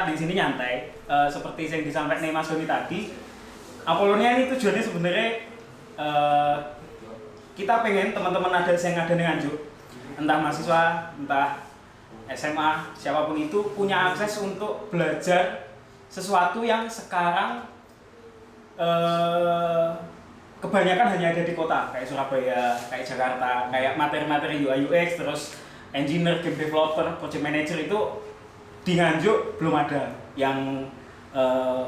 kita di sini nyantai. Seperti yang disampaikan Mas Doni tadi, Apolonia ini tujuannya sebenarnya kita pengen teman-teman ada yang ada di Nganjuk, entah mahasiswa, entah SMA, siapapun itu punya akses untuk belajar sesuatu yang sekarang kebanyakan hanya ada di kota, kayak Surabaya, kayak Jakarta, kayak materi-materi UI UX, terus engineer, game developer, project manager itu di Nganjuk belum ada yang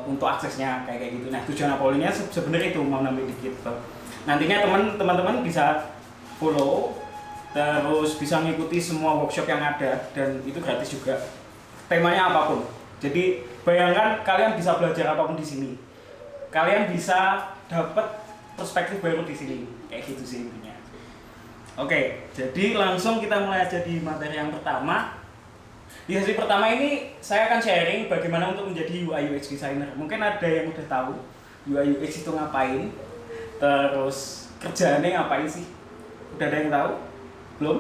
untuk aksesnya kayak gitu. Nah, tujuan Apolonia sebenarnya itu mau nambah dikit. Nantinya teman-teman bisa follow, terus bisa mengikuti semua workshop yang ada dan itu gratis juga. Temanya apapun. Jadi bayangkan kalian bisa belajar apapun di sini. Kalian bisa dapat perspektif baru di sini. Kayak gitu sih intinya. Oke, jadi langsung kita mulai aja di materi yang pertama. Di sesi pertama ini saya akan sharing bagaimana untuk menjadi UI UX designer. Mungkin ada yang udah tahu UI UX itu ngapain, terus kerjaannya ngapain sih? Udah ada yang tahu? Belum?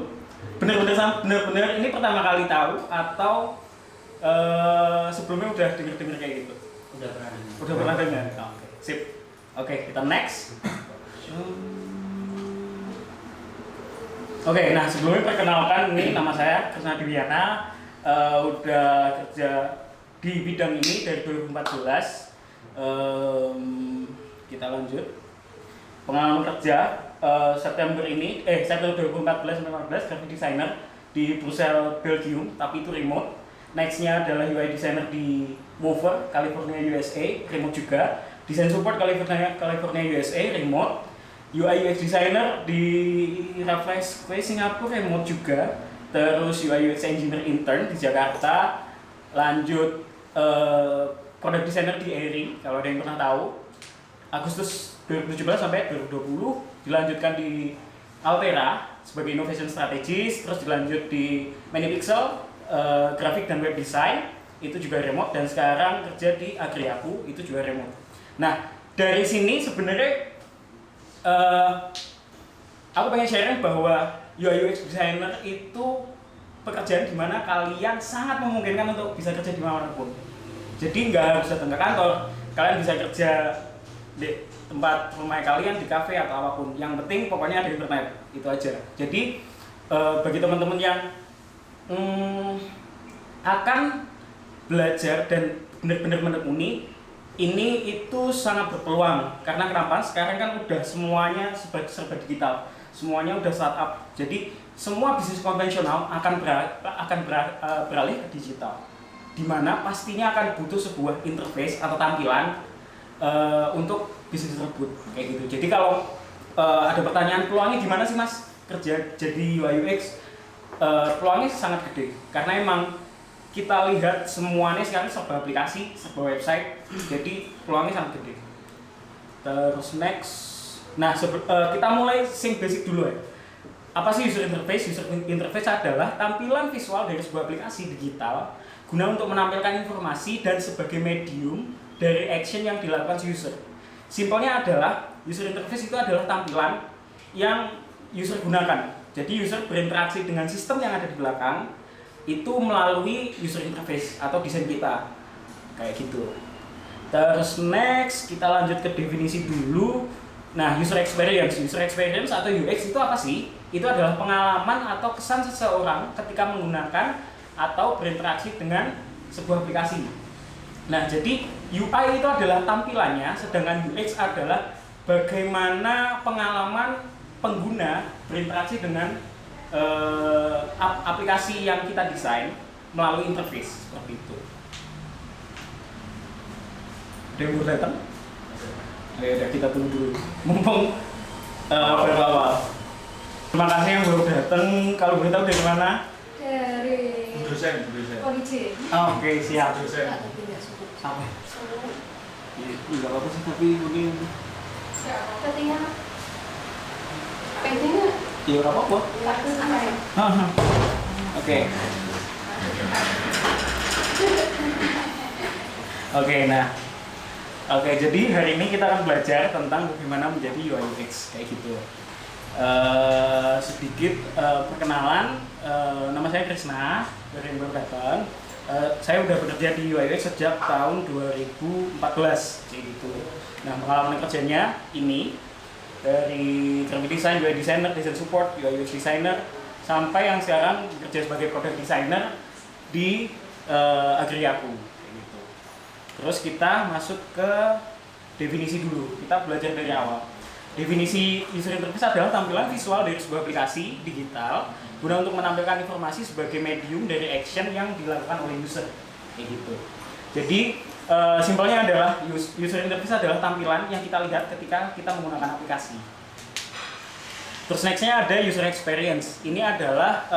Bener-bener ini pertama kali tahu atau sebelumnya udah denger kayak gitu? Udah pernah dengar. Oke, sip. Oke, kita next. Oke, nah sebelumnya perkenalkan, ini nama saya Kresna Diwiana. Udah kerja di bidang ini dari 2014. Kita lanjut. Pengalaman kerja September 2014 graphic designer di Brussels, Belgium, tapi itu remote. Nextnya adalah UI designer di Mover, California, USA, remote juga. Design support California, USA, remote. UI UX designer di Raffles Quay, Singapura, remote juga. Terus UI UX engineer intern di Jakarta, lanjut product designer di Airy, kalau ada yang pernah tahu, Agustus 2017 sampai 2020, dilanjutkan di Altera sebagai innovation strategist, terus dilanjut di Manipixel, grafik dan web design, itu juga remote, dan sekarang kerja di Agriaku, itu juga remote. Nah, dari sini sebenarnya aku pengen sharing bahwa UI UX designer itu pekerjaan di mana kalian sangat memungkinkan untuk bisa kerja di manapun. Jadi nggak harus datang ke kantor, kalian bisa kerja di tempat rumah kalian, di kafe atau apapun. Yang penting pokoknya ada internet, itu aja. Jadi bagi teman-teman yang akan belajar dan benar-benar menekuni, ini itu sangat berpeluang. Karena kenapa? Sekarang kan udah semuanya serba digital. Semuanya udah startup, jadi semua bisnis konvensional akan beralih ke digital, dimana pastinya akan butuh sebuah interface atau tampilan untuk bisnis tersebut, kayak gitu. Jadi kalau ada pertanyaan peluangnya gimana sih mas kerja jadi UI UX, peluangnya sangat gede, karena emang kita lihat semuanya sekarang serba aplikasi, serba website, jadi peluangnya sangat gede. Terus next. Nah, kita mulai sing basic dulu ya. Apa sih user interface? User interface adalah tampilan visual dari sebuah aplikasi digital guna untuk menampilkan informasi dan sebagai medium dari action yang dilakukan si user. Simpelnya adalah user interface itu adalah tampilan yang user gunakan. Jadi user berinteraksi dengan sistem yang ada di belakang itu melalui user interface atau desain kita. Kayak gitu. Terus next kita lanjut ke definisi dulu. Nah, user experience atau UX itu apa sih? Itu adalah pengalaman atau kesan seseorang ketika menggunakan atau berinteraksi dengan sebuah aplikasi. Nah, jadi UI itu adalah tampilannya, sedangkan UX adalah bagaimana pengalaman pengguna berinteraksi dengan aplikasi yang kita desain melalui interface, seperti itu. Ada yang mau datang? Ya, kita tunggu dulu. Mumpung baru awal. Terima kasih yang baru datang. Kalau boleh tahu dari mana? Dari dosen. Polisi. Oh, oke, siap. Dosen. Sampai. Enggak apa-apa sih, tapi ini Petinya. Petinya. ya enggak apa-apa. Oke. Oke, nah. Oke, jadi hari ini kita akan belajar tentang bagaimana menjadi UI UX kayak gitu. Sedikit perkenalan, nama saya Kresna dari Baru Datang. Saya udah bekerja di UI UX sejak tahun 2014 kayak gitu. Nah, pengalaman kerjanya ini dari graphic design, UI designer, design support, UI UX designer, sampai yang sekarang bekerja sebagai product designer di Agriaku kayak gitu. Terus kita masuk ke definisi dulu. Kita belajar dari awal. Definisi user interface adalah tampilan visual dari sebuah aplikasi digital guna untuk menampilkan informasi sebagai medium dari action yang dilakukan oleh user kayak gitu. Jadi simpelnya adalah user interface adalah tampilan yang kita lihat ketika kita menggunakan aplikasi. Terus nextnya ada user experience. Ini adalah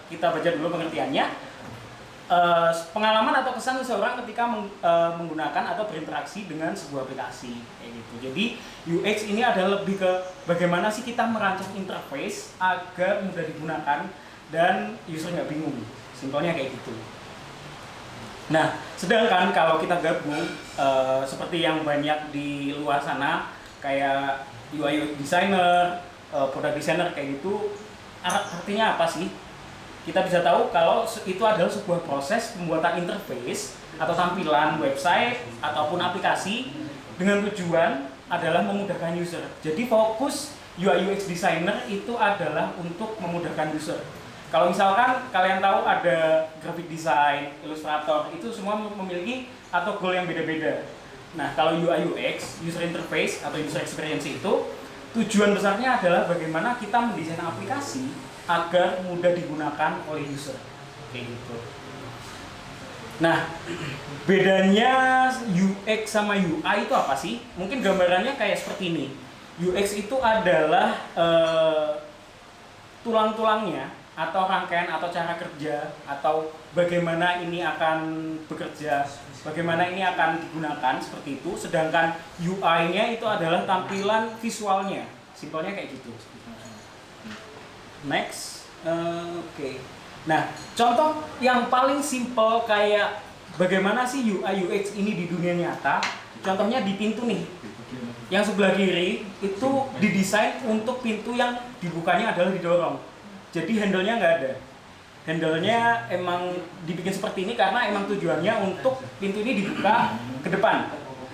kita baca dulu pengertiannya. Pengalaman atau kesan seseorang ketika menggunakan atau berinteraksi dengan sebuah aplikasi kayak gitu. Jadi UX ini adalah lebih ke bagaimana sih kita merancang interface agar mudah digunakan dan user nggak bingung. Simpelnya kayak gitu. Nah, sedangkan kalau kita gabung seperti yang banyak di luar sana kayak UI UX designer, product designer kayak gitu, artinya apa sih? Kita bisa tahu kalau itu adalah sebuah proses pembuatan interface atau tampilan website ataupun aplikasi dengan tujuan adalah memudahkan user. Jadi fokus UI UX designer itu adalah untuk memudahkan user. Kalau misalkan kalian tahu ada graphic design, ilustrator, itu semua memiliki atau goal yang beda-beda. Nah, kalau UI UX, user interface atau user experience itu tujuan besarnya adalah bagaimana kita mendesain aplikasi agar mudah digunakan oleh user kayak gitu. Nah, bedanya UX sama UI itu apa sih? Mungkin gambarannya kayak seperti ini. UX itu adalah tulang-tulangnya atau rangkaian atau cara kerja atau bagaimana ini akan bekerja, bagaimana ini akan digunakan seperti itu. Sedangkan UI-nya itu adalah tampilan visualnya. Simpelnya kayak gitu. Next, oke. Nah, contoh yang paling simple kayak bagaimana sih UI UX ini di dunia nyata? Contohnya di pintu nih. Yang sebelah kiri itu didesain untuk pintu yang dibukanya adalah didorong. Jadi handle-nya nggak ada. Handle-nya emang dibikin seperti ini karena emang tujuannya untuk pintu ini dibuka ke depan.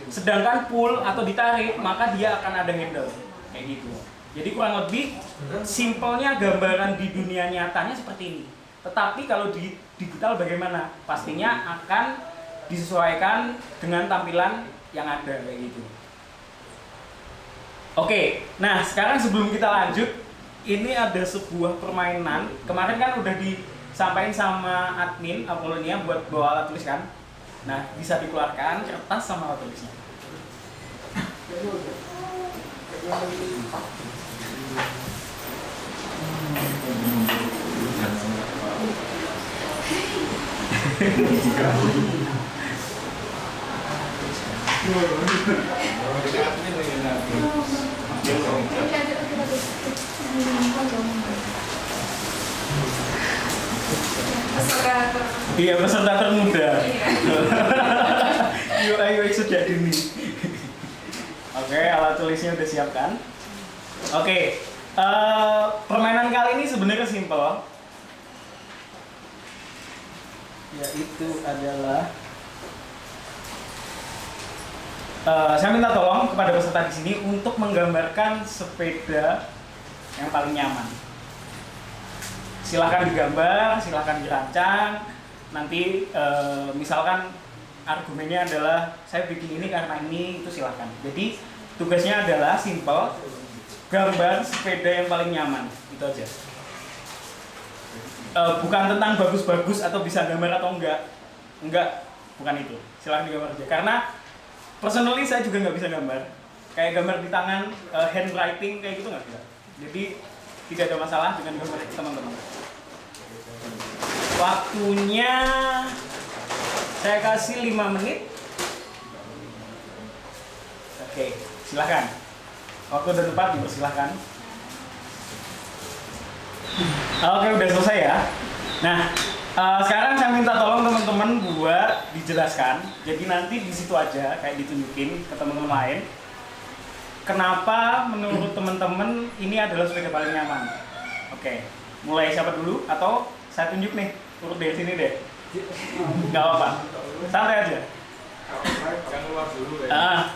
Sedangkan pull atau ditarik, maka dia akan ada handle. Kayak gitu. Jadi kurang lebih simpelnya gambaran di dunia nyatanya seperti ini. Tetapi kalau di digital bagaimana? Pastinya akan disesuaikan dengan tampilan yang ada kayak gitu. Oke, nah sekarang sebelum kita lanjut, ini ada sebuah permainan. Kemarin kan udah disampaikan sama admin Apolonia buat bawa alat tulis kan. Nah, bisa dikeluarkan kertas sama alat tulisnya. Iya, peserta termuda. UI UX sejak dini. Oke, alat tulisnya udah siap kan? Oke, permainan kali ini sebenarnya simple. Yaitu adalah saya minta tolong kepada peserta di sini untuk menggambarkan sepeda yang paling nyaman. Silahkan digambar, silahkan dirancang. Nanti misalkan argumennya adalah saya bikin ini karena ini, itu silahkan. Jadi tugasnya adalah simple, gambar sepeda yang paling nyaman, itu aja. Bukan tentang bagus-bagus atau bisa gambar atau enggak, bukan itu. Silahkan digambar aja. Karena personally saya juga nggak bisa gambar. Kayak gambar di tangan, handwriting kayak gitu nggak bisa. Jadi tidak ada masalah dengan gambar teman-teman. Waktunya saya kasih 5 menit. Oke, silahkan. Waktu dan tempat dipersilahkan. Oke, udah selesai ya. Nah, sekarang saya minta tolong teman-teman buat dijelaskan. Jadi nanti di situ aja kayak ditunjukin ke teman-teman lain. Kenapa menurut teman-teman ini adalah sepeda paling nyaman? Oke, mulai siapa dulu? Atau saya tunjuk nih, urut dari sini deh. Nggak apa-apa. Santai aja. Jangan keluar dulu ya.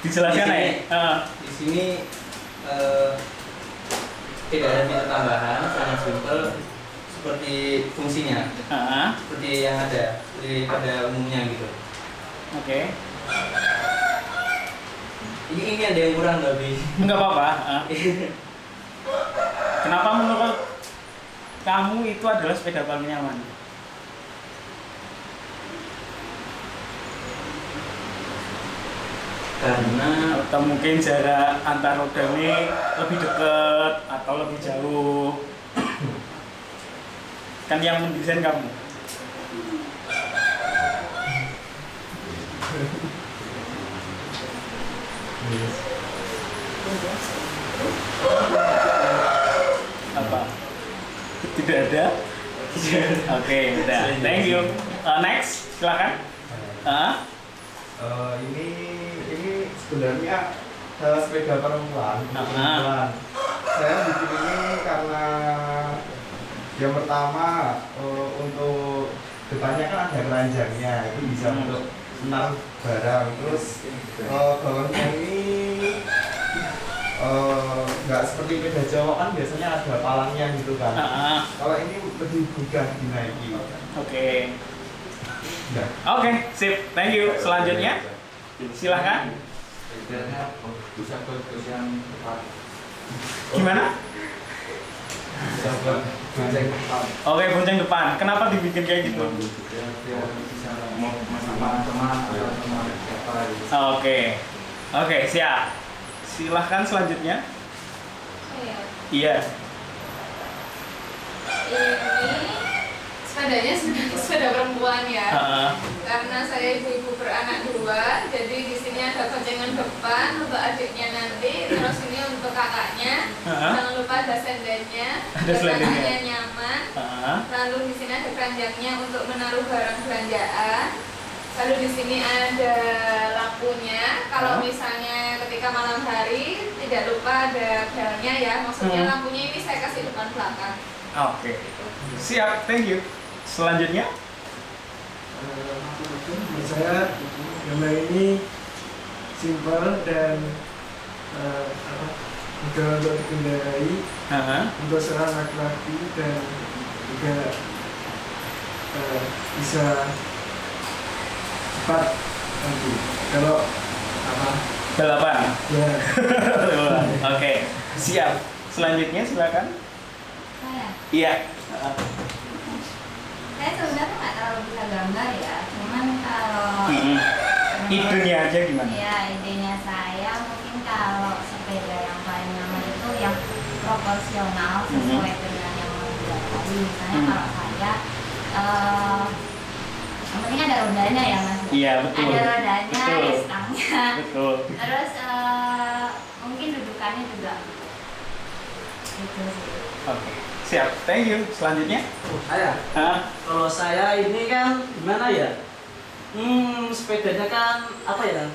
Dijelaskan ya. Di sini tidak ada fitur tambahan, sangat simpel seperti fungsinya, seperti yang ada pada umumnya gitu. Oke. Ini ada yang kurang lebih. Nggak apa-apa. Kenapa menurut kamu itu adalah sepeda paling nyaman? Karena Atau mungkin jarak antar rodanya lebih dekat atau lebih jauh? Kan yang mendesain kamu. Apa? Tidak ada? Oke, udah. Thank you. Next, silakan. Ini sebenarnya sepeda perempuan. Saya bikin ini karena yang pertama untuk depannya kan ada keranjangnya, itu bisa untuk menaruh barang. Terus bawahnya ini nggak seperti sepeda Jawa kan biasanya ada palangnya gitu kan. Kalau ini lebih mudah dinaiki. Oke. Ya. Oke, sip. Thank you. Selanjutnya, silahkan. Bisa bagus yang tepat. Gimana? Bisa bonceng tepat. Oke, bonceng depan. Kenapa dibikin kayak gitu? Biar bisa mau sama teman atau teman siapa gitu. Oke. Oke, siap. Silahkan selanjutnya. Iya. Iya. Ini sepedanya sebenarnya sepeda perempuan ya. Karena saya ibu-ibu beranak 2, jadi di sini ada boncengan depan untuk adiknya nanti, terus ini untuk kakaknya. Jangan lupa ada sendennya, sendennya. nyaman. Lalu di sini ada keranjangnya untuk menaruh barang belanjaan. Lalu di sini ada lampunya. Kalau misalnya ketika malam hari, tidak lupa ada belnya ya. Maksudnya lampunya ini saya kasih depan belakang. Oke. Siap, thank you. Selanjutnya, Menurut saya gambar ini simpel dan mudah untuk dikendarai untuk seorang laki-laki dan juga bisa cepat nanti kalau balapan. ya. Oke, siap. Selanjutnya silakan. Saya. Iya. Saya sebenarnya nggak terlalu bisa gambar ya, cuman kalau Idenya aja gimana? ya idenya saya mungkin kalau sepeda yang paling nyaman itu yang proporsional sesuai dengan yang mau dibuat tadi. Misalnya kalau saya yang penting ada rodanya ya mas. Iya, betul. Ada rodanya, Betul. ada stangnya. Betul. Terus mungkin dudukannya juga gitu sih. Oke, siap. Thank you. Selanjutnya, saya, kalau saya ini kan gimana ya? Sepedanya kan apa ya?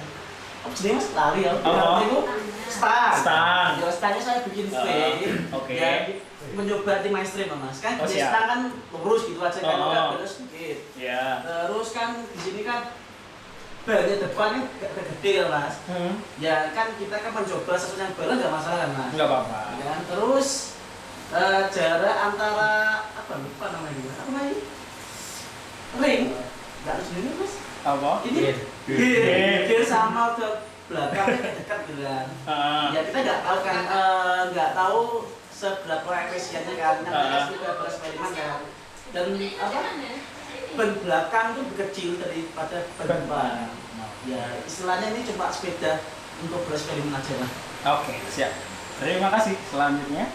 Apa jenisnya mas? Lari ya? Itu stang. Stang. Ya, stangnya saya bikin straight. Oke. Ya, mencoba tim mainstream mas. Kan Oh, di siap. stang kan lurus gitu aja kan, nggak beres sedikit. Ya. Terus kan di sini kan bahannya depannya gak gede ya mas. Ya kan kita kan mencoba sesuatu yang baru nggak masalah kan mas. Nggak apa-apa. Ya, terus jarak antara apa lupa namanya gimana? Apa namanya? Ring. Nggak harus ini mas. Apa? Ini gear sama ke belakangnya dekat gitu kan. Ya kita nggak tahu kan, nggak tahu seberapa efisiennya kan. Namanya sudah bereksperimen kan. Dan apa? Ban belakang itu lebih kecil daripada ban depan. Ya istilahnya ini cuma sepeda untuk bereksperimen aja lah. Oke, siap. Terima kasih. Selanjutnya,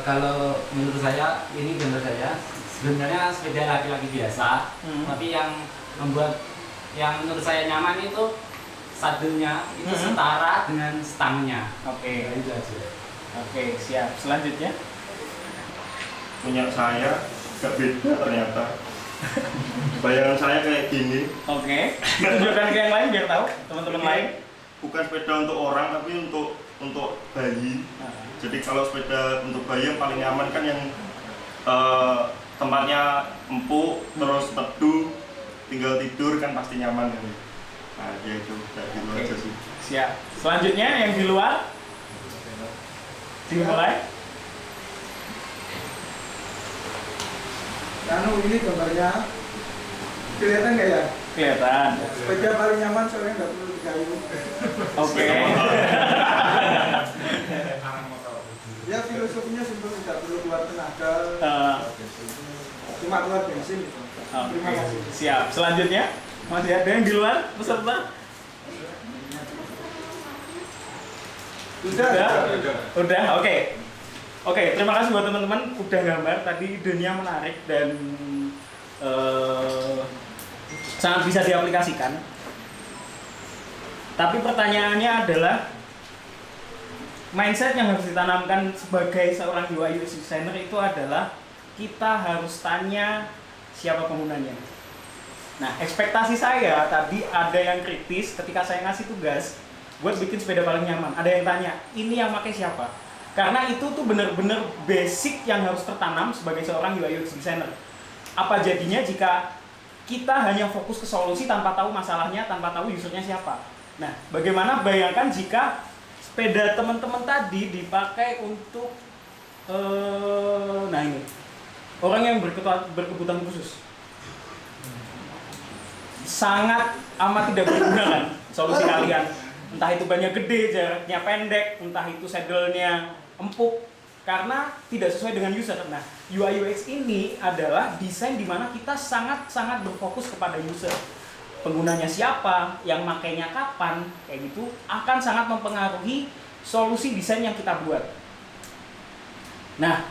Kalau menurut saya, ini gambar saya sebenarnya sepeda laki-laki biasa, tapi yang membuat yang menurut saya nyaman itu sadelnya itu setara dengan stangnya. oke. Itu aja. Oke, siap. Selanjutnya, Punya saya gak beda ternyata. Bayangan saya kayak gini. oke. Tunjukkan ke yang lain biar tahu teman-teman lain. Bukan sepeda untuk orang tapi untuk bayi. Jadi kalau sepeda untuk bayi yang paling nyaman kan yang tempatnya empuk, terus teduh, tinggal tidur kan pasti nyaman kan. Nah, ya itu kayak gitu aja sih. Siap. Selanjutnya yang di luar. Dimulai. Ini gambarnya kelihatan nggak ya? Kelihatan. Sepeda paling nyaman soalnya nggak perlu digayung. Oke. Ya filosofinya simpel, tidak perlu keluar tenaga, cuma keluar bensin gitu. Terima kasih. Siap. Selanjutnya masih ada yang di luar peserta? Udah. Oke. Terima kasih buat teman-teman udah gambar tadi, idenya menarik dan sangat bisa diaplikasikan. Tapi pertanyaannya adalah mindset yang harus ditanamkan sebagai seorang UI UX designer itu adalah kita harus tanya siapa penggunanya. Nah, ekspektasi saya tadi ada yang kritis ketika saya ngasih tugas buat bikin sepeda paling nyaman. Ada yang tanya, ini yang pakai siapa? Karena itu tuh bener-bener basic yang harus tertanam sebagai seorang UI UX designer. Apa jadinya jika kita hanya fokus ke solusi tanpa tahu masalahnya, tanpa tahu usernya siapa? Nah, bagaimana bayangkan jika sepeda teman-teman tadi dipakai untuk nah ini orang yang berkebutuhan khusus, sangat amat tidak berguna kan solusi kalian, entah itu bannya gede, jaraknya pendek, entah itu saddle-nya empuk karena tidak sesuai dengan user. Nah, UI UX ini adalah desain di mana kita sangat-sangat berfokus kepada user. Penggunanya siapa, yang makainya kapan, kayak gitu akan sangat mempengaruhi solusi desain yang kita buat. Nah,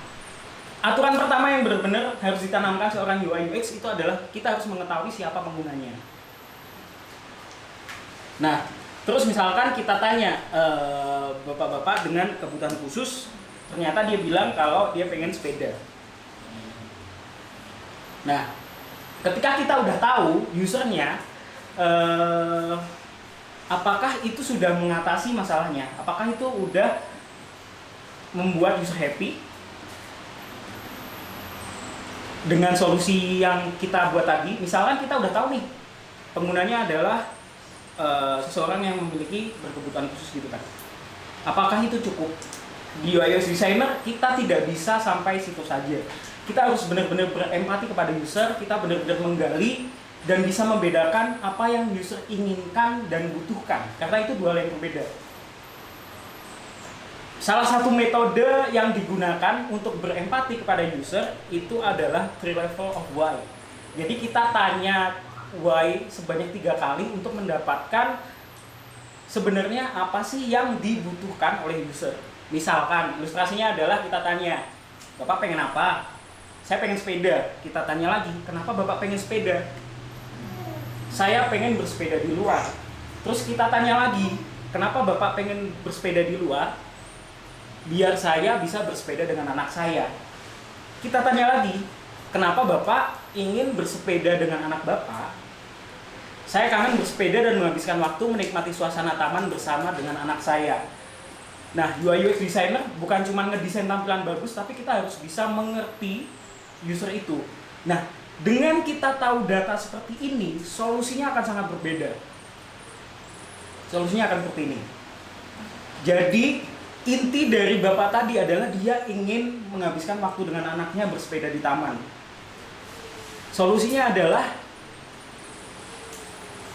aturan pertama yang benar-benar harus ditanamkan seorang UI UX itu adalah kita harus mengetahui siapa penggunanya. Nah, terus misalkan kita tanya bapak-bapak dengan kebutuhan khusus, ternyata dia bilang kalau dia pengen sepeda. Nah, ketika kita udah tahu usernya, apakah itu sudah mengatasi masalahnya? Apakah itu udah membuat user happy dengan solusi yang kita buat tadi? Misalkan kita udah tahu nih, penggunanya adalah seseorang yang memiliki berkebutuhan khusus gitu kan. Apakah itu cukup? Di UI UX designer kita tidak bisa sampai situ saja. Kita harus benar-benar berempati kepada user, kita benar-benar menggali dan bisa membedakan apa yang user inginkan dan butuhkan. Karena itu dua hal yang berbeda. Salah satu metode yang digunakan untuk berempati kepada user itu adalah 3 level of why. Jadi kita tanya why sebanyak 3 kali untuk mendapatkan sebenarnya apa sih yang dibutuhkan oleh user. Misalkan ilustrasinya adalah kita tanya, Bapak pengen apa? Saya pengen sepeda. Kita tanya lagi, kenapa Bapak pengen sepeda? Saya pengen bersepeda di luar. Terus kita tanya lagi, kenapa Bapak pengen bersepeda di luar? Biar saya bisa bersepeda dengan anak saya. Kita tanya lagi, kenapa Bapak ingin bersepeda dengan anak Bapak? Saya kangen bersepeda dan menghabiskan waktu menikmati suasana taman bersama dengan anak saya. Nah, UI UX designer bukan cuma ngedesain tampilan bagus, tapi kita harus bisa mengerti user itu. Nah, dengan kita tahu data seperti ini, solusinya akan sangat berbeda. Solusinya akan seperti ini. Jadi, inti dari Bapak tadi adalah dia ingin menghabiskan waktu dengan anaknya bersepeda di taman. Solusinya adalah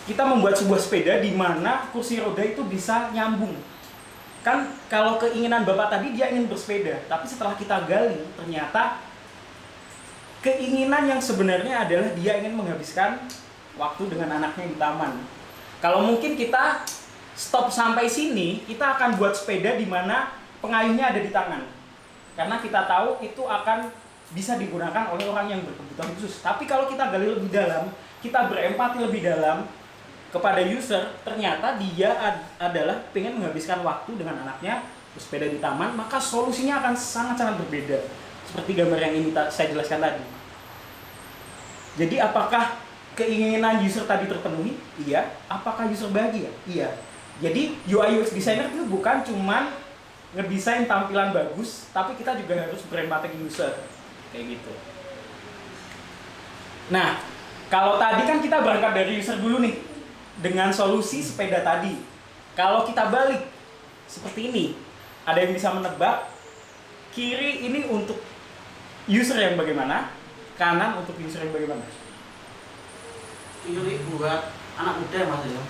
kita membuat sebuah sepeda di mana kursi roda itu bisa nyambung. Kan kalau keinginan Bapak tadi dia ingin bersepeda, tapi setelah kita gali ternyata keinginan yang sebenarnya adalah dia ingin menghabiskan waktu dengan anaknya di taman. Kalau mungkin kita stop sampai sini, kita akan buat sepeda di mana pengayuhnya ada di tangan. Karena kita tahu itu akan bisa digunakan oleh orang yang berkebutuhan khusus. Tapi kalau kita gali lebih dalam, kita berempati lebih dalam kepada user, ternyata dia adalah pengen menghabiskan waktu dengan anaknya bersepeda di taman, maka solusinya akan sangat-sangat berbeda. Seperti gambar yang ini saya jelaskan tadi. Jadi apakah keinginan user tadi terpenuhi? Iya. Apakah user bahagia? Iya. Jadi UI UX designer itu bukan cuman ngedesain tampilan bagus, tapi kita juga harus berempati ke user. kayak gitu. Nah, kalau tadi kan kita berangkat dari user dulu nih dengan solusi sepeda tadi. Kalau kita balik seperti ini, ada yang bisa menebak kiri ini untuk user yang bagaimana, kanan untuk user yang bagaimana? Kiri buat anak muda ya Mas ya.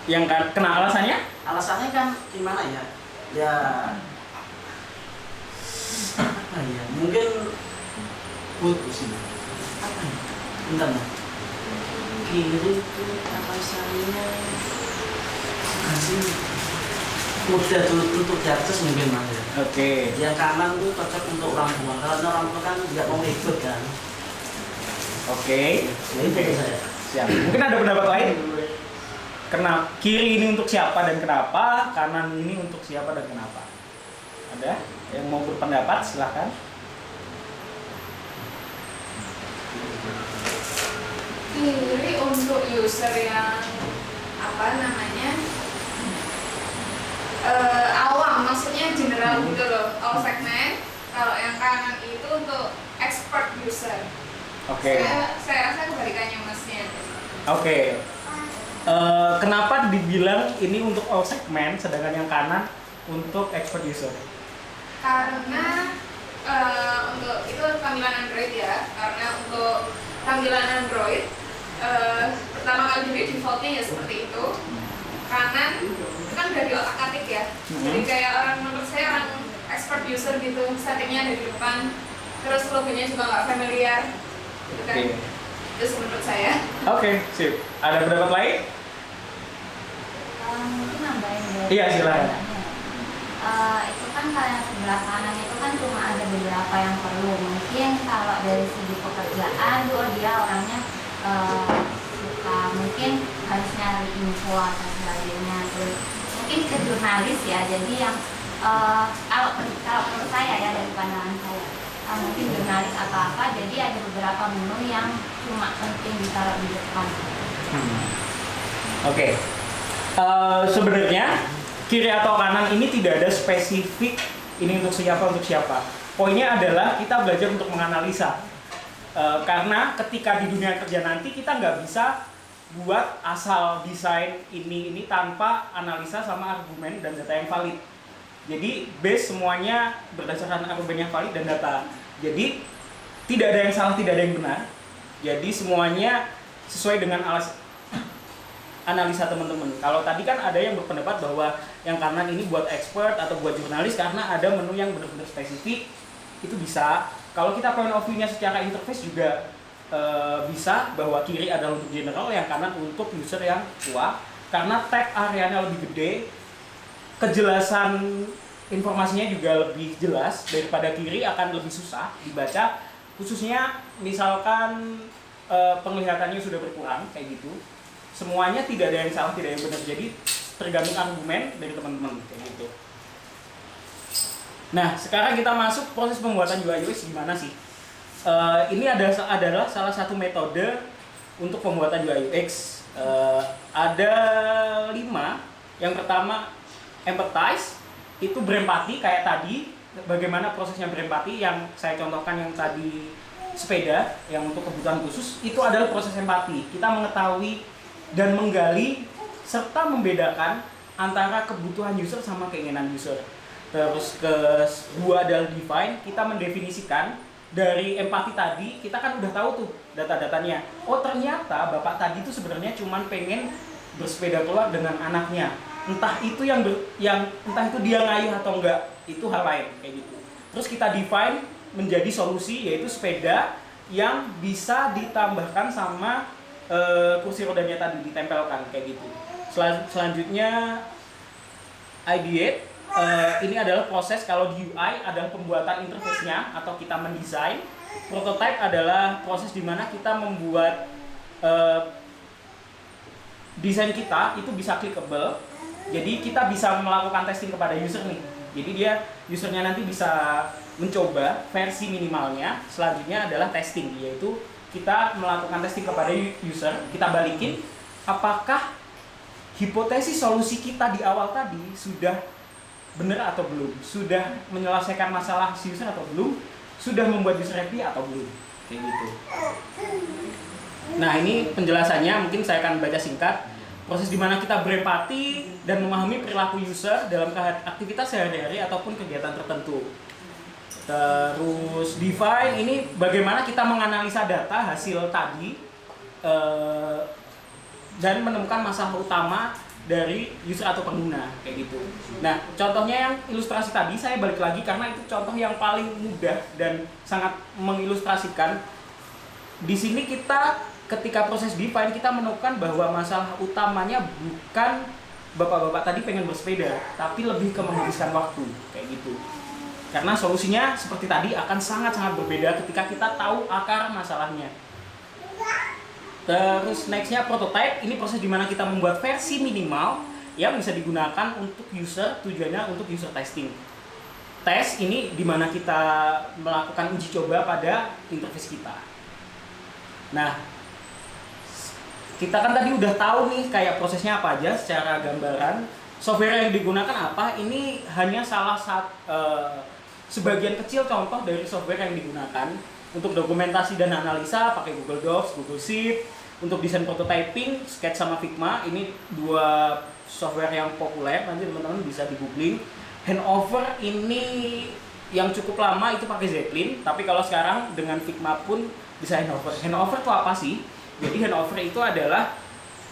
Yang kena alasannya? Alasannya kan gimana ya? Ya apa ya? Mungkin sih. Apa ya? Bentar Mas. Kiri itu alasannya masih mudah untuk diakses mungkin Mas ya. Oke. Yang kanan tuh cocok untuk orang tua. Kalau orang tua kan nggak mau ikut kan. Oke. Jadi saya. Siap. Mungkin ada pendapat lain? Kenapa kiri ini untuk siapa dan kenapa? Kanan ini untuk siapa dan kenapa? Ada yang mau berpendapat? Silahkan. Kiri untuk user yang apa namanya awam, maksudnya general gitu loh, all segment. Kalau yang kanan itu untuk expert user. Oke. Saya rasa kebalikannya Masnya. Oke. Kenapa dibilang ini untuk all segment, sedangkan yang kanan untuk expert user? Karena untuk itu tampilan Android ya. Karena untuk tampilan Android pertama kali dulu defaultnya ya seperti itu. Kanan itu kan udah di otak atik ya. Jadi kayak orang, menurut saya orang expert user gitu, settingnya ada di depan. Terus logonya juga nggak familiar. Gitu kan. Terus menurut saya. Oke, sip. Ada pendapat lain? Mungkin nambahin dari Iya, silakan. Itu kan kalau yang sebelah kanan itu kan cuma ada beberapa yang perlu. Mungkin kalau dari segi pekerjaan dia orangnya suka mungkin harus nyari info atau sebagainya. Terus mungkin ke jurnalis ya. Jadi yang kalau menurut saya ya, dari pandangan saya, mungkin jurnalis atau apa. Jadi ada beberapa menu yang cuma penting ditaruh di depan. Oke. Sebenarnya kiri atau kanan ini tidak ada spesifik ini untuk siapa. Poinnya adalah kita belajar untuk menganalisa. Karena ketika di dunia kerja nanti kita nggak bisa buat asal desain ini tanpa analisa sama argumen dan data yang valid. Jadi base semuanya berdasarkan argumen yang valid dan data. Jadi tidak ada yang salah, tidak ada yang benar. Jadi semuanya sesuai dengan analisa teman-teman. Kalau tadi kan ada yang berpendapat bahwa yang kanan ini buat expert atau buat jurnalis karena ada menu yang benar-benar spesifik, itu bisa. Kalau kita point of view-nya secara interface juga bisa, bahwa kiri adalah untuk general, yang kanan untuk user yang tua. Karena tag areanya lebih gede, kejelasan informasinya juga lebih jelas daripada kiri, akan lebih susah dibaca. Khususnya misalkan penglihatannya sudah berkurang kayak gitu. Semuanya tidak ada yang salah, tidak ada yang benar. Jadi tergantung argumen dari teman-teman kayak gitu. Nah, sekarang kita masuk proses pembuatan UI UX gimana sih? Ini adalah salah satu metode untuk pembuatan UI UX. Ada 5. Yang pertama, empathize, itu berempati kayak tadi. Bagaimana prosesnya berempati yang saya contohkan yang tadi sepeda, yang untuk kebutuhan khusus, itu adalah proses empati. Kita mengetahui dan menggali serta membedakan antara kebutuhan user sama keinginan user. Terus kedua adalah define, kita mendefinisikan dari empati tadi. Kita kan udah tahu tuh data-datanya. Oh, ternyata bapak tadi tuh sebenarnya cuman pengen bersepeda keluar dengan anaknya. Entah itu entah itu dia ngayuh atau enggak, itu hal lain kayak gitu. Terus kita define menjadi solusi, yaitu sepeda yang bisa ditambahkan sama kursi rodanya tadi, ditempelkan kayak gitu. Selanjutnya ideate, ini adalah proses. Kalau di UI adalah pembuatan interface-nya atau kita mendesain. Prototype adalah proses di mana kita membuat desain kita itu bisa clickable. Jadi kita bisa melakukan testing kepada user nih. Jadi usernya nanti bisa mencoba versi minimalnya. Selanjutnya adalah testing, yaitu kita melakukan testing kepada user, kita balikin apakah hipotesis solusi kita di awal tadi sudah benar atau belum, sudah menyelesaikan masalah si user atau belum, sudah membuat user happy atau belum, kayak gitu. Nah, ini penjelasannya, mungkin saya akan baca singkat. Proses di mana kita berempati dan memahami perilaku user dalam aktivitas sehari-hari ataupun kegiatan tertentu. Terus define ini bagaimana kita menganalisa data hasil tadi dan menemukan masalah utama dari user atau pengguna, kayak gitu. Nah, contohnya yang ilustrasi tadi saya balik lagi karena itu contoh yang paling mudah dan sangat mengilustrasikan. Di sini kita ketika proses define kita menemukan bahwa masalah utamanya bukan bapak-bapak tadi pengen bersepeda, tapi lebih ke menghabiskan waktu, kayak gitu. Karena solusinya seperti tadi akan sangat-sangat berbeda ketika kita tahu akar masalahnya. Terus nextnya prototype, ini proses dimana kita membuat versi minimal yang bisa digunakan untuk user, tujuannya untuk user testing. Tes ini dimana kita melakukan uji coba pada interface kita. Nah, kita kan tadi udah tahu nih kayak prosesnya apa aja secara gambaran. Software yang digunakan apa, ini hanya salah satu sebagian kecil contoh dari software yang digunakan. Untuk dokumentasi dan analisa pakai Google Docs, Google Sheet. Untuk desain prototyping, Sketch sama Figma, ini dua software yang populer, nanti teman-teman bisa di googling. Handover ini yang cukup lama itu pakai Zeppelin, tapi kalau sekarang dengan Figma pun bisa handover. Handover itu apa sih? Jadi handover itu adalah,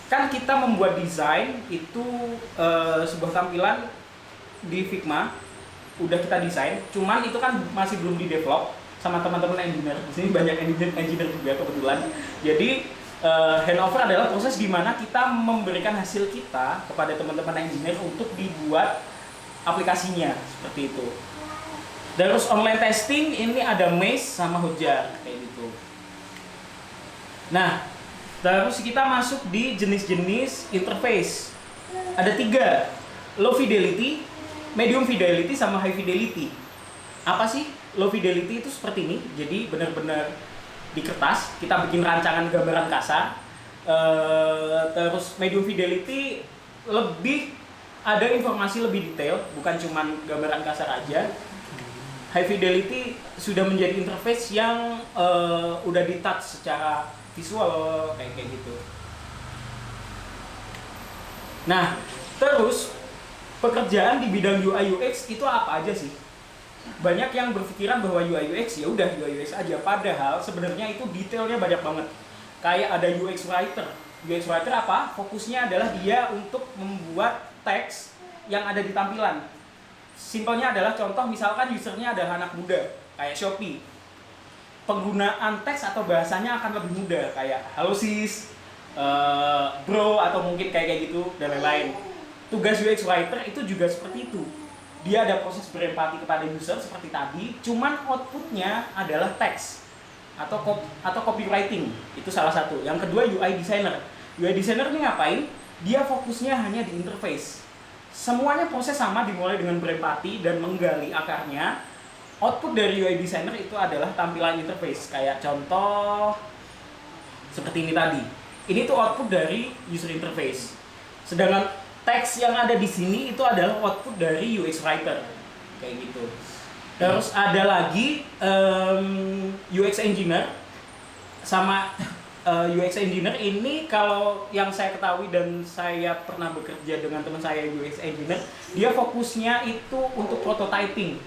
kan kita membuat desain itu sebuah tampilan di Figma, udah kita desain, cuman itu kan masih belum di develop sama teman-teman engineer. Di sini banyak engineer juga kebetulan. Jadi handover adalah proses di mana kita memberikan hasil kita kepada teman-teman engineer untuk dibuat aplikasinya, seperti itu. Terus online testing ini ada Maze sama Hotjar, kayak gitu. Nah, terus kita masuk di jenis-jenis interface. Ada 3, low fidelity, medium fidelity, sama high fidelity. Apa sih low fidelity itu? Seperti ini, jadi benar-benar di kertas, kita bikin rancangan gambaran kasar. Terus medium fidelity lebih ada informasi lebih detail, bukan cuma gambaran kasar aja. High fidelity sudah menjadi interface yang udah di-touch secara visual, kayak gitu. Nah, terus pekerjaan di bidang UI UX itu apa aja sih? Banyak yang berpikiran bahwa UI UX ya udah UI UX aja, padahal sebenarnya itu detailnya banyak banget. Kayak ada UX writer. UX writer apa? Fokusnya adalah dia untuk membuat teks yang ada di tampilan. Simpelnya adalah contoh misalkan usernya adalah anak muda kayak Shopee. Penggunaan teks atau bahasanya akan lebih mudah kayak halo sis, bro, atau mungkin kayak gitu dan lain-lain. Tugas UX writer itu juga seperti itu. Dia ada proses berempati kepada user seperti tadi, cuman outputnya adalah teks atau copywriting. Itu salah satu. Yang kedua UI designer. UI designer ini ngapain? Dia fokusnya hanya di interface. Semuanya proses sama, dimulai dengan berempati dan menggali akarnya. Output dari UI designer itu adalah tampilan interface. Kayak contoh seperti ini tadi. Ini tuh output dari user interface. Sedangkan teks yang ada di sini itu adalah output dari UX writer, kayak gitu. Terus ada lagi UX engineer sama UX engineer ini, kalau yang saya ketahui dan saya pernah bekerja dengan teman saya UX engineer, dia fokusnya itu untuk prototyping.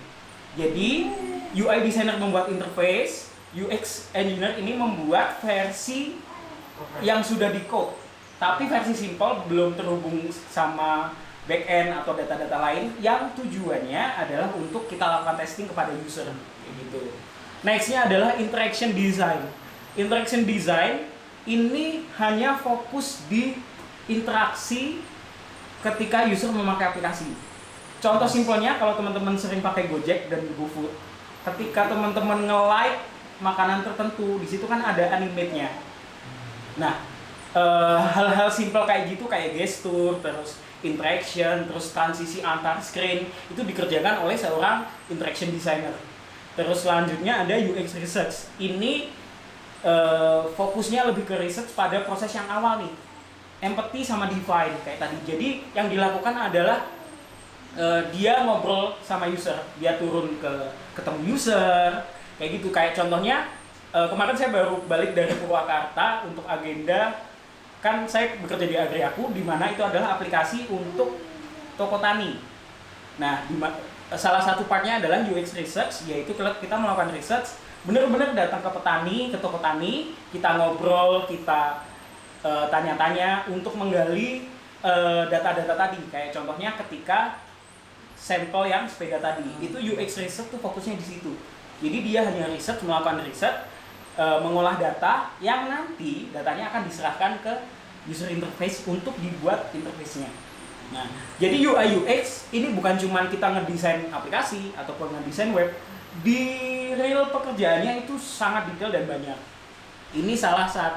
Jadi UI designer membuat interface, UX engineer ini membuat versi yang sudah di code. Tapi versi simple, belum terhubung sama backend atau data-data lain yang tujuannya adalah untuk kita lakukan testing kepada user, kayak gitu. Nextnya adalah interaction design. Interaction design ini hanya fokus di interaksi ketika user memakai aplikasi. Contoh simpelnya, kalau teman-teman sering pakai Gojek dan GoFood, ketika teman-teman nge-like makanan tertentu, di situ kan ada animate-nya. Nah, hal-hal simpel kayak gitu, kayak gestur, terus interaction, terus transisi antar screen, itu dikerjakan oleh seorang interaction designer. Terus selanjutnya ada UX research. Ini fokusnya lebih ke research pada proses yang awal nih, empathy sama define kayak tadi. Jadi yang dilakukan adalah dia ngobrol sama user, dia turun ke ketemu user, Kayak gitu, kayak contohnya kemarin saya baru balik dari Purwakarta untuk agenda, kan saya bekerja di Agriaku, di mana itu adalah aplikasi untuk toko tani. Nah, salah satu partnya adalah UX research, yaitu kita melakukan research, benar-benar datang ke petani, ke toko tani, kita ngobrol, kita tanya-tanya untuk menggali data-data tadi. Kayak contohnya ketika sampel yang sepeda tadi, itu UX research tuh fokusnya di situ. Jadi dia hanya melakukan riset, mengolah data yang nanti datanya akan diserahkan ke user interface untuk dibuat interface-nya. Nah, jadi UI UX ini bukan cuma kita ngedesain aplikasi ataupun ngedesain web, di real pekerjaannya itu sangat detail dan banyak. Ini salah 5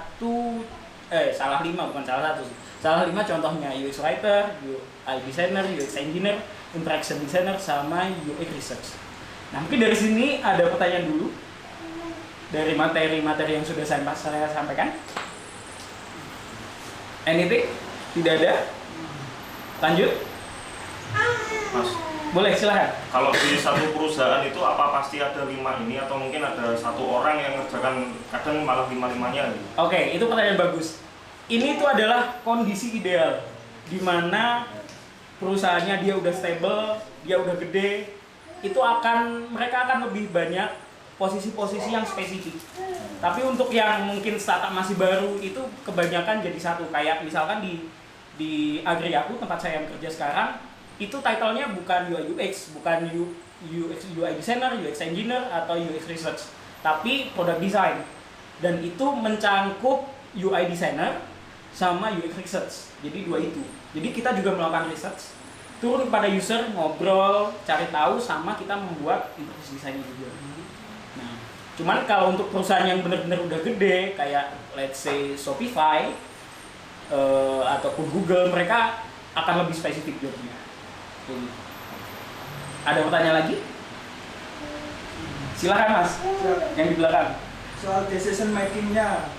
contohnya: UX writer, UI designer, UX engineer, interaction designer, sama UX research. Nah, mungkin dari sini ada pertanyaan dulu dari materi-materi yang sudah saya sampaikan. Anything? Tidak ada? Lanjut? Mas, boleh, silahkan. kalau di satu perusahaan itu apa pasti ada 5 ini atau mungkin ada 1 orang yang ngerjakan kadang malah 5-5-nya gitu? Oke, itu pertanyaan bagus. Ini tuh adalah kondisi ideal di mana perusahaannya dia udah stable, dia udah gede, itu mereka akan lebih banyak posisi-posisi yang spesifik. Tapi untuk yang mungkin startup masih baru itu kebanyakan jadi satu. Kayak misalkan di Agriaku, tempat saya bekerja sekarang, itu title-nya bukan UI UX, bukan UI designer, UX engineer, atau UX research, tapi product design. Dan itu mencangkup UI designer sama UX research. Jadi 2 itu. Jadi kita juga melakukan research, turun kepada user, ngobrol, cari tahu, sama kita membuat interface desainnya juga. Nah, cuman kalau untuk perusahaan yang benar-benar udah gede, kayak let's say Shopify ataupun Google, mereka akan lebih spesifik jobnya. Ada pertanyaan lagi? Silahkan Mas, yang di belakang. Soal decision making-nya,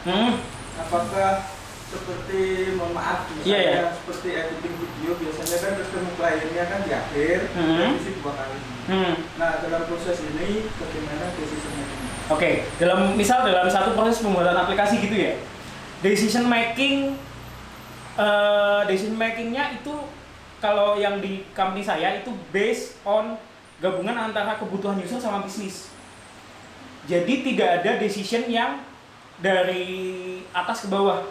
apakah seperti, mohon maaf, misalnya seperti editing video, biasanya kan ketemu kliennya kan di akhir, revisi 2 kali. Nah, dalam proses ini bagaimana decision making? Oke, dalam satu proses pembuatan aplikasi gitu ya, decision makingnya itu kalau yang di company saya itu based on gabungan antara kebutuhan user sama bisnis. Jadi tidak ada decision yang dari atas ke bawah.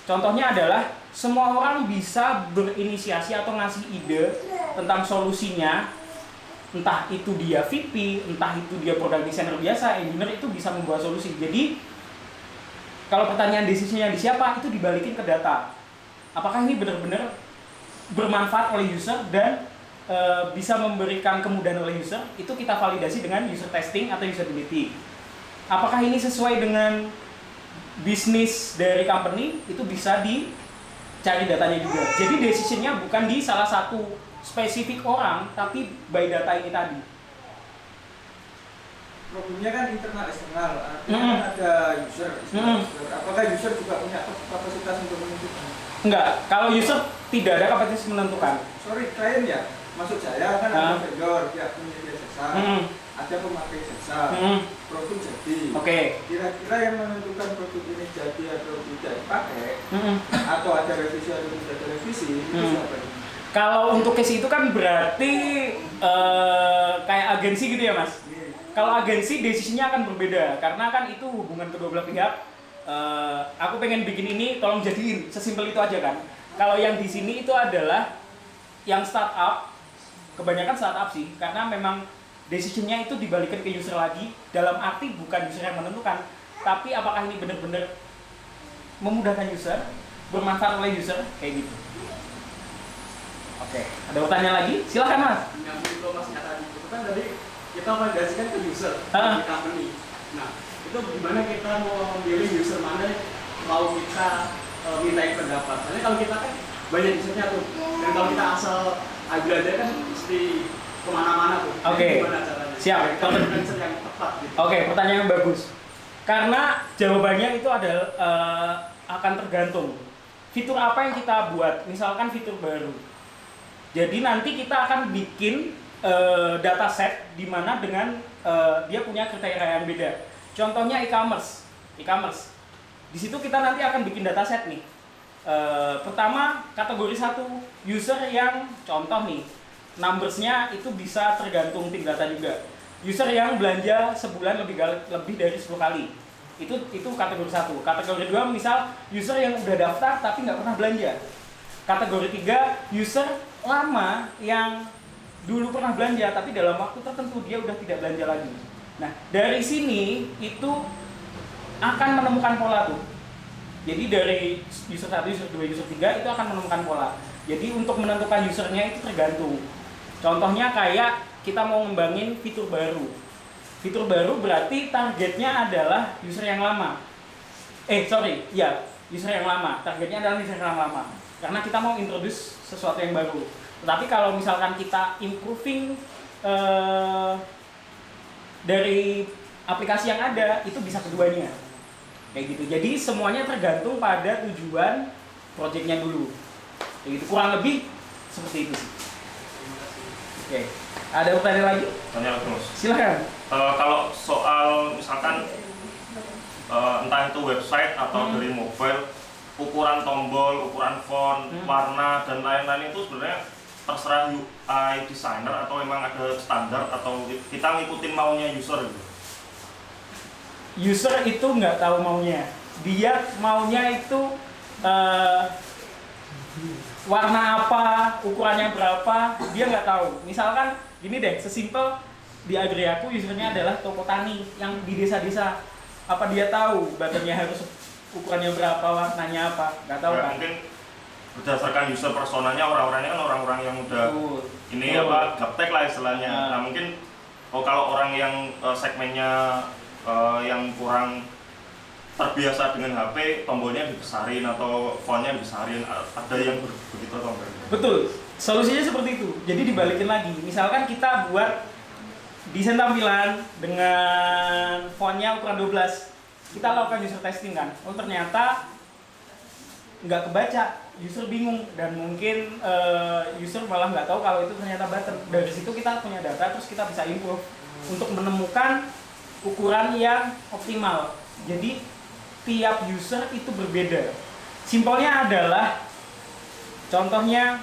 Contohnya adalah semua orang bisa berinisiasi atau ngasih ide tentang solusinya. Entah itu dia VP, entah itu dia product designer biasa, engineer, itu bisa membuat solusi. Jadi kalau pertanyaan decision-nya di siapa, itu dibalikin ke data. Apakah ini benar-benar bermanfaat oleh user dan bisa memberikan kemudahan oleh user? Itu kita validasi dengan user testing atau usability. Apakah ini sesuai dengan bisnis dari company? Itu bisa dicari datanya juga. Jadi decision-nya bukan di salah satu spesifik orang, tapi by data ini tadi. Problemnya kan internal eksternal, artinya kan ada user. Apakah user juga punya kapasitas untuk menentukan? Enggak, kalau user tidak ada kapasitas menentukan. Sorry, klien ya. Maksud saya kan ada vendor, dia penyedia jasa, ada pemakai jasa, produk jadi. Kira-kira yang menentukan produk ini jadi atau tidak dipakai, atau ada revisi atau tidak ada revisi, itu siapa ini? Kalau untuk case itu kan berarti kayak agensi gitu ya Mas? Kalau agensi decision-nya akan berbeda, karena kan itu hubungan kedua belah pihak. Aku pengen bikin ini, tolong jadiin, sesimpel itu aja kan. Kalau yang di sini itu adalah yang startup, kebanyakan startup sih, karena memang decision-nya itu dibalikin ke user lagi, dalam arti bukan user yang menentukan, tapi apakah ini benar-benar memudahkan user, bermanfaat oleh user, kayak gitu. Oke, ada pertanyaan lagi? Silahkan Mas. Yang itu Mas nyata itu kan tadi kita validasikan ke user di company. Nah, itu gimana kita mau memilih user mana yang mau kita mintai pendapat? Soalnya kalau kita kan banyak usernya tuh, dan kalau kita asal aja kan mesti kemana-mana tuh. Oke, siap. User yang tepat. Gitu. Oke, pertanyaan yang bagus. Karena jawabannya itu adalah akan tergantung fitur apa yang kita buat. Misalkan fitur baru. Jadi nanti kita akan bikin dataset di mana dengan dia punya kriteria yang beda. Contohnya e-commerce. Di situ kita nanti akan bikin dataset nih. Pertama, kategori 1, user yang contoh nih, numbersnya itu bisa tergantung tim data juga. User yang belanja sebulan lebih dari 10 kali. Itu kategori 1. Kategori 2 misal user yang udah daftar tapi nggak pernah belanja. Kategori 3, user lama yang dulu pernah belanja tapi dalam waktu tertentu dia udah tidak belanja lagi. Nah, dari sini itu akan menemukan pola tuh. Jadi dari user 1, user 2, user 3 itu akan menemukan pola. Jadi untuk menentukan usernya itu tergantung. Contohnya kayak kita mau ngembangin fitur baru. Fitur baru berarti targetnya adalah user yang lama. User yang lama. Targetnya adalah user yang lama. Karena kita mau introduce sesuatu yang baru. Tapi kalau misalkan kita improving dari aplikasi yang ada, itu bisa keduanya. Kayak gitu. Jadi semuanya tergantung pada tujuan projectnya dulu. Kayak gitu. Kurang lebih seperti itu sih. Oke. Ada pertanyaan lagi? Tanya lagi Mas. Silakan. Kalau soal misalkan entah itu website atau dari mobile, ukuran tombol, ukuran font, warna dan lain-lain itu sebenarnya terserah UI designer atau memang ada standar atau kita ngikutin maunya user gitu? User itu nggak tahu maunya. Dia maunya itu warna apa, ukurannya berapa, dia nggak tahu. Misalkan gini deh, sesimpel di Agri aku usernya adalah toko tani yang di desa-desa. Apa dia tahu buttonnya harus ukurannya berapa, warnanya apa? Nggak tahu kan? Mungkin berdasarkan user personanya, orang-orangnya kan orang-orang yang udah gaptek lah istilahnya. Nah mungkin kalau orang yang segmennya yang kurang terbiasa dengan HP, tombolnya dibesarin atau fontnya dibesarin, ada yang begitu atau enggak? Betul, solusinya seperti itu. Jadi dibalikin lagi, misalkan kita buat desain tampilan dengan fontnya ukuran 12, kita lakukan user testing kan, ternyata nggak kebaca, user bingung dan mungkin user malah nggak tahu kalau itu ternyata button. Dari situ kita punya data, terus kita bisa improve untuk menemukan ukuran yang optimal. Jadi tiap user itu berbeda. Simpelnya adalah, contohnya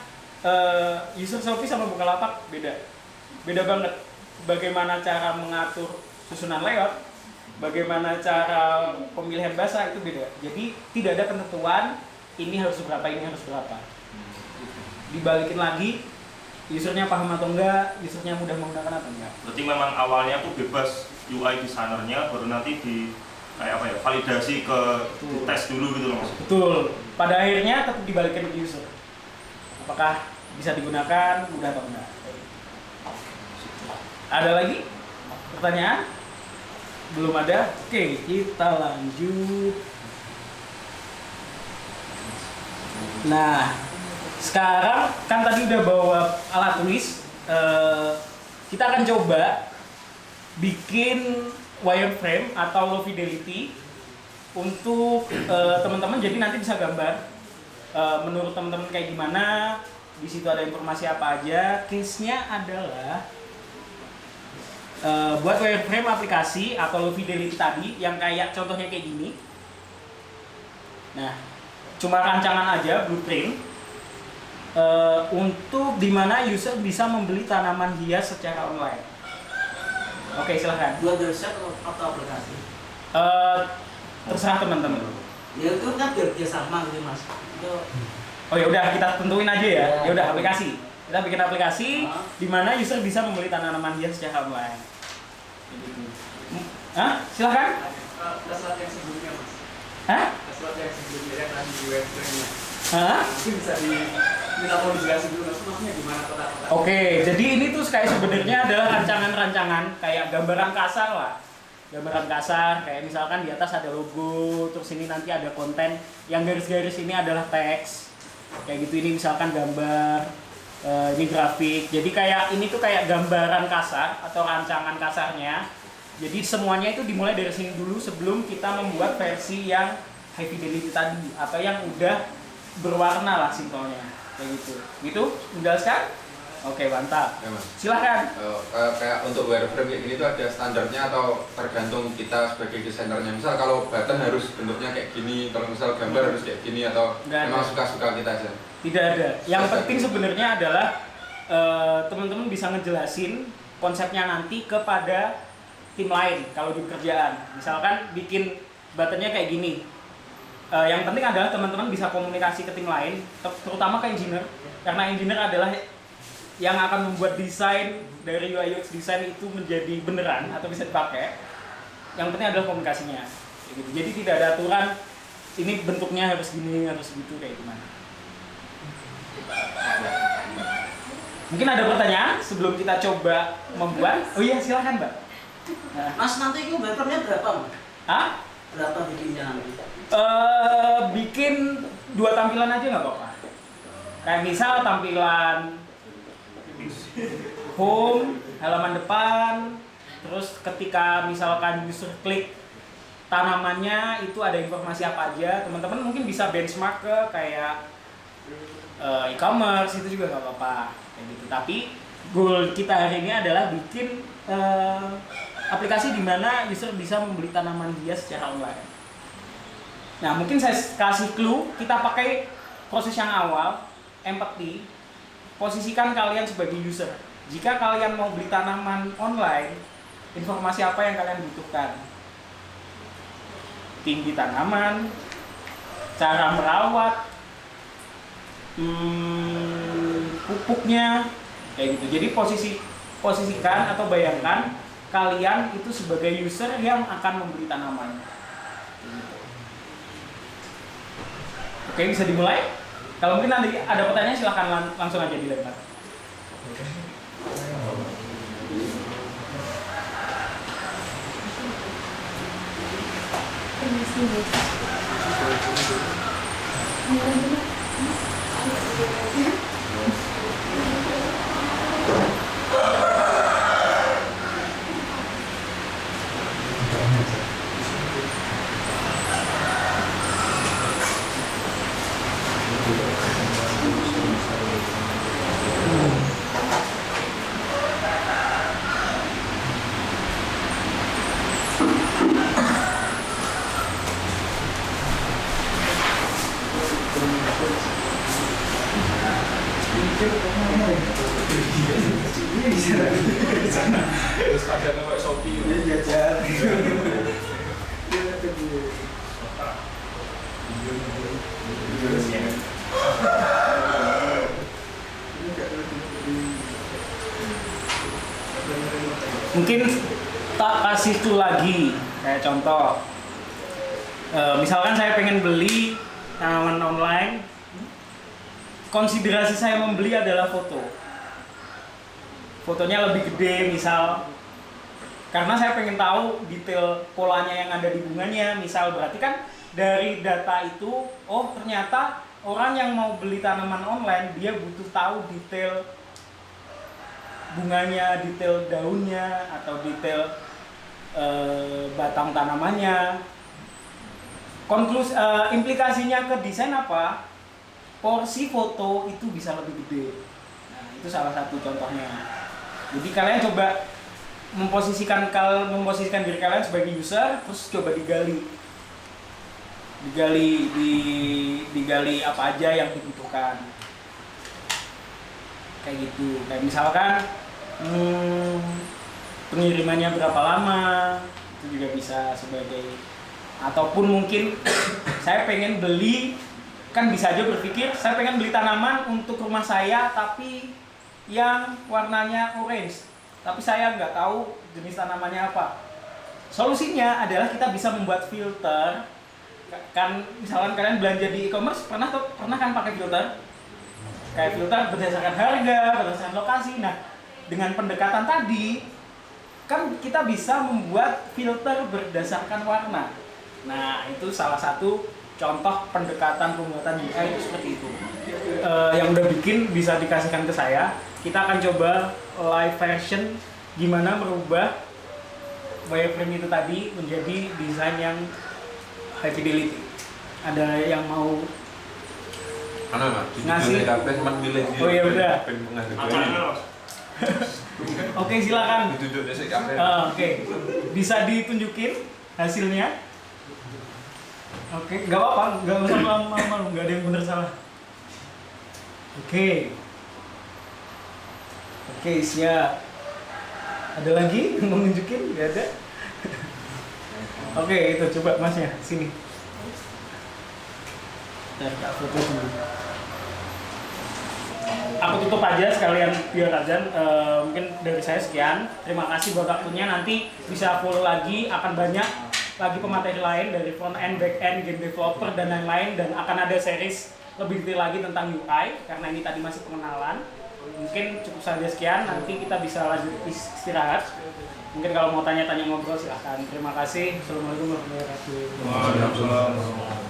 user Shopee sama Bukalapak beda banget. Bagaimana cara mengatur susunan layout, bagaimana cara pemilihan bahasa itu beda. Jadi tidak ada ketentuan ini harus berapa, ini harus berapa. Dibalikin lagi, usernya paham atau enggak, usernya mudah menggunakan atau enggak. Berarti memang awalnya tuh bebas UI desainernya, baru nanti validasi ke tes dulu gitu loh Mas. Betul. Pada akhirnya tetap dibalikin ke user. Apakah bisa digunakan, mudah atau enggak. Ada lagi pertanyaan? Belum ada? Oke, kita lanjut. Nah, sekarang kan tadi udah bawa alat tulis. Kita akan coba bikin wireframe atau low fidelity untuk teman-teman, jadi nanti bisa gambar menurut teman-teman kayak gimana. Di situ ada informasi apa aja. Case-nya adalah buat wireframe aplikasi atau low fidelity tadi yang kayak contohnya kayak gini. Nah, cuma rancangan aja, blueprint untuk dimana user bisa membeli tanaman hias secara online. Oke, silahkan. Buat website atau aplikasi? Terserah teman-teman. Ya itu kan biar sama gitu Mas. Oh ya udah, kita tentuin aja ya. Ya udah, aplikasi. Kita bikin aplikasi di mana user bisa membeli tanaman hias secara online. Silahkan. Slide yang sebelumnya Mas. Slide yang sebelumnya yang tadi di website-nya. Mungkin bisa minta mau dijelasin dulu Mas, maksudnya gimana kotak-kotak? Oke, jadi ini tuh kayak sebenarnya adalah rancangan-rancangan kayak gambaran kasar lah. Gambaran kasar, kayak misalkan di atas ada logo, terus ini nanti ada konten, yang garis-garis ini adalah teks. Kayak gitu, ini misalkan gambar, ini grafik. Jadi kayak ini tuh kayak gambaran kasar atau rancangan kasarnya. Jadi semuanya itu dimulai dari sini dulu sebelum kita membuat versi yang high fidelity tadi atau yang udah berwarna lah simpelnya. Kayak gitu. Gitu, menjelaskan? Oke, mantap. Ya, Mas. Silakan. Kayak untuk wireframe kayak gini tuh ada standarnya atau tergantung kita sebagai desainernya. Misal kalau button harus bentuknya kayak gini, kalau misal gambar harus kayak gini atau memang suka-suka kita aja. Tidak ada. Yang penting sebenarnya adalah teman-teman bisa ngejelasin konsepnya nanti kepada tim lain kalau di pekerjaan. Misalkan bikin buttonnya kayak gini. Yang penting adalah teman-teman bisa komunikasi ke tim lain, terutama ke engineer, karena engineer adalah yang akan membuat desain dari UI UX design itu menjadi beneran atau bisa dipakai. Yang penting adalah komunikasinya. Gitu. Jadi tidak ada aturan ini bentuknya harus gini, harus gitu kayak gimana. Mungkin ada pertanyaan sebelum kita coba membuat? Oh iya, silakan, Mbak. Nah. Mas, nanti itu wireframe-nya berapa, Mas? Hah? Berapa bikinnya nanti? Bikin 2 tampilan aja nggak apa-apa. Kayak misal tampilan home, halaman depan, terus ketika misalkan user klik tanamannya itu ada informasi apa aja, teman-teman mungkin bisa benchmark ke kayak e-commerce, itu juga nggak apa-apa kayak gitu. Tapi goal kita hari ini adalah bikin aplikasi di mana user bisa membeli tanaman dia secara online. Nah, mungkin saya kasih clue, kita pakai proses yang awal, empathy. Posisikan kalian sebagai user. Jika kalian mau beli tanaman online, informasi apa yang kalian butuhkan? Tinggi tanaman, cara merawat, pupuknya, kayak gitu. Jadi posisikan atau bayangkan kalian itu sebagai user yang akan membeli tanaman. Oke, bisa dimulai? Kalau mungkin nanti ada pertanyaan silahkan langsung aja dilempar. Terus kadang kayak Shopee ini jajan. Mungkin tak kasih clue lagi, kayak contoh. Misalkan saya pengen beli tanaman online, konsiderasi saya membeli adalah foto. Fotonya lebih gede misal, karena saya pengen tahu detail polanya yang ada di bunganya. Misal berarti kan dari data itu, oh ternyata orang yang mau beli tanaman online dia butuh tahu detail bunganya, detail daunnya, atau detail batang tanamannya. Implikasinya ke desain apa? Porsi foto itu bisa lebih gede. Nah, itu salah satu contohnya. Jadi kalian coba memposisikan diri kalian sebagai user, terus coba digali apa aja yang dibutuhkan. Kayak gitu. Kayak misalkan pengirimannya berapa lama, itu juga bisa sebagai, ataupun mungkin saya pengen beli, kan bisa aja berpikir saya pengen beli tanaman untuk rumah saya tapi yang warnanya orange, tapi saya nggak tahu jenis tanamannya apa. Solusinya adalah kita bisa membuat filter. Kan misalkan kalian belanja di e-commerce, pernah kan pakai filter? Kayak filter berdasarkan harga, berdasarkan lokasi. Nah, dengan pendekatan tadi kan kita bisa membuat filter berdasarkan warna. Nah, itu salah satu contoh pendekatan pembuatan UI itu seperti itu. Yang udah bikin bisa dikasihkan ke saya. Kita akan coba live version gimana merubah wireframe itu tadi menjadi desain yang high fidelity. Ada yang mau ngasih. Oh iya udah. Oke, silakan. Oke, bisa ditunjukin hasilnya. Oke, nggak apa-apa, nggak usah malu-malu, nggak ada yang benar salah. Oke, siap. Ada lagi yang mau nunjukin? Nggak ada. Oke, itu coba masnya sini. Kak foto dulu. Aku tutup aja sekalian biar azan. Mungkin dari saya sekian. Terima kasih buat waktunya. Nanti bisa follow lagi, akan banyak lagi pemateri lain dari front end, back end, game developer dan lain-lain, dan akan ada series lebih detail lagi tentang UI karena ini tadi masih pengenalan. Mungkin cukup saja sekian. Nanti kita bisa lanjut istirahat. Mungkin kalau mau tanya-tanya ngobrol silahkan. Terima kasih. Assalamualaikum warahmatullahi wabarakatuh. Waalaikumsalam.